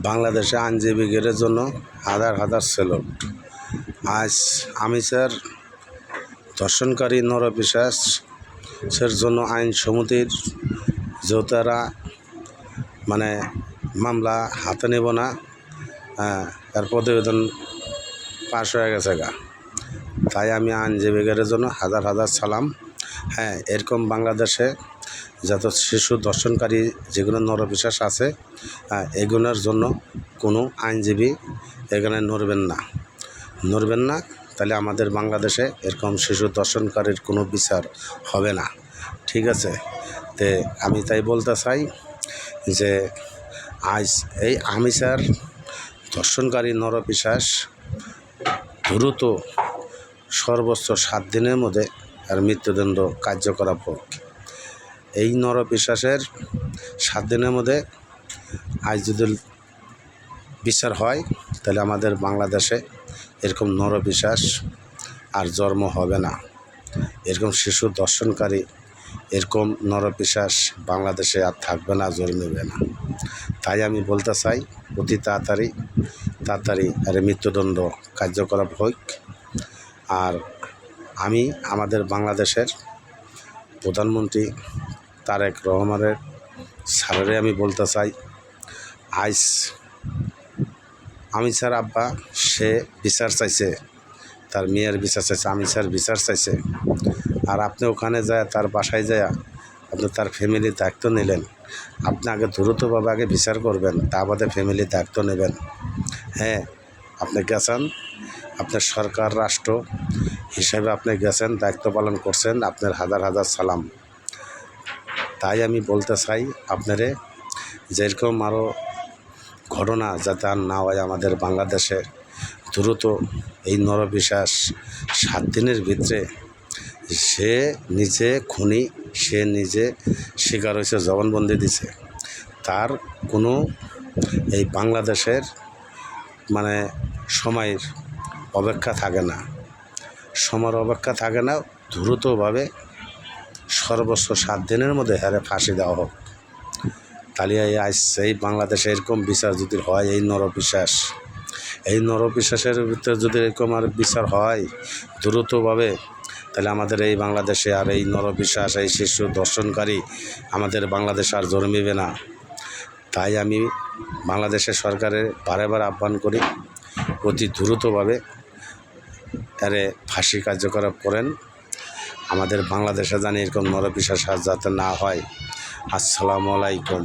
বাংলাদেশে আইনজীবীদের জন্য হাজার হাজার সেলুট। আজ আমিষের ধর্ষণকারী নরপিশাচের জন্য আইন সমিতির যোদ্ধারা মামলা হাতে নেব না, এর প্রতিবেদন পাশ হয়ে গেছে তাই আমি আইনজীবীদের জন্য হাজার হাজার সালাম। এরকম বাংলাদেশে যত শিশু ধর্ষণকারী যেগুলো নরপিশাচ আছে, এগুলোর জন্য কোনো আইনজীবী এখানে নড়বেন না, তাহলে আমাদের বাংলাদেশে এরকম শিশু ধর্ষণকারীর কোনো বিচার হবে না। ঠিক আছে, তে আমি তাই বলতে চাই যে আজ এই আমিষের ধর্ষণকারী নরপিশাচ দ্রুত সর্বোচ্চ 7 দিনের মধ্যে আর মৃত্যুদণ্ড কার্যকর হোক। এই নরপিশাচের 7 দিনের মধ্যে আজ যদি বিচার হয়, তাহলে আমাদের বাংলাদেশে এরকম নরপিশাচ আর জন্ম হবে না। এরকম শিশু ধর্ষণকারী, এরকম নরপিশাচ বাংলাদেশে আর থাকবে না, জন্মবে না। তাই আমি বলতে চাই অতি তাড়াতাড়ি আর মৃত্যুদণ্ড কার্যকর হোক। আর আমি আমাদের বাংলাদেশের প্রধানমন্ত্রী তারেক রহমানের স্যারেরে আমি বলতে চাই, আজ আমিষের আব্বা সে বিচার চাইছে, তার মেয়ের বিচার চাইছে, আমিষের বিচার চাইছে। আর আপনি ওখানে যায়, তার বাসায় যায় আপনি তার ফ্যামিলির দায়িত্ব নিলেন। আপনি আগে দ্রুতভাবে আগে বিচার করবেন, তা বাদে ফ্যামিলির দায়িত্ব নেবেন। আপনি গেছেন, আপনার সরকার রাষ্ট্র হিসাবে আপনি গেছেন, দায়িত্ব পালন করছেন, আপনার হাজার হাজার সালাম। তাই আমি বলতে চাই আপনারে, যেরকম আরও ঘটনা যাতে আর না হয় আমাদের বাংলাদেশে, দ্রুত এই নরপিশাচ 7 দিনের ভিতরে, সে নিজে খুনি, সে নিজে শিকার হয়েছে, জবানবন্দি দিছে, তার কোনো এই বাংলাদেশের সময়ের অপেক্ষা থাকে না, দ্রুতভাবে সর্বোচ্চ 7 দিনের মধ্যে ফাঁসি দেওয়া হোক। তাহলে আজ এই বাংলাদেশে এরকম বিচার যদি হয়, এই নরপিশাচের ভিতরে যদি এরকম আর বিচার হয় দ্রুতভাবে, তাহলে আমাদের এই বাংলাদেশে আর এই নরপিশাচ, এই শিশু ধর্ষণকারী আমাদের বাংলাদেশে আর জন্মিবে না। তাই আমি বাংলাদেশের সরকারের বারে আহ্বান করি, অতি দ্রুতভাবে এরে ফাঁসি কার্যকর করেন। আমাদের বাংলাদেশে জানি এরকম নরপিশাচ যাতে না হয়। আসসালামু আলাইকুম।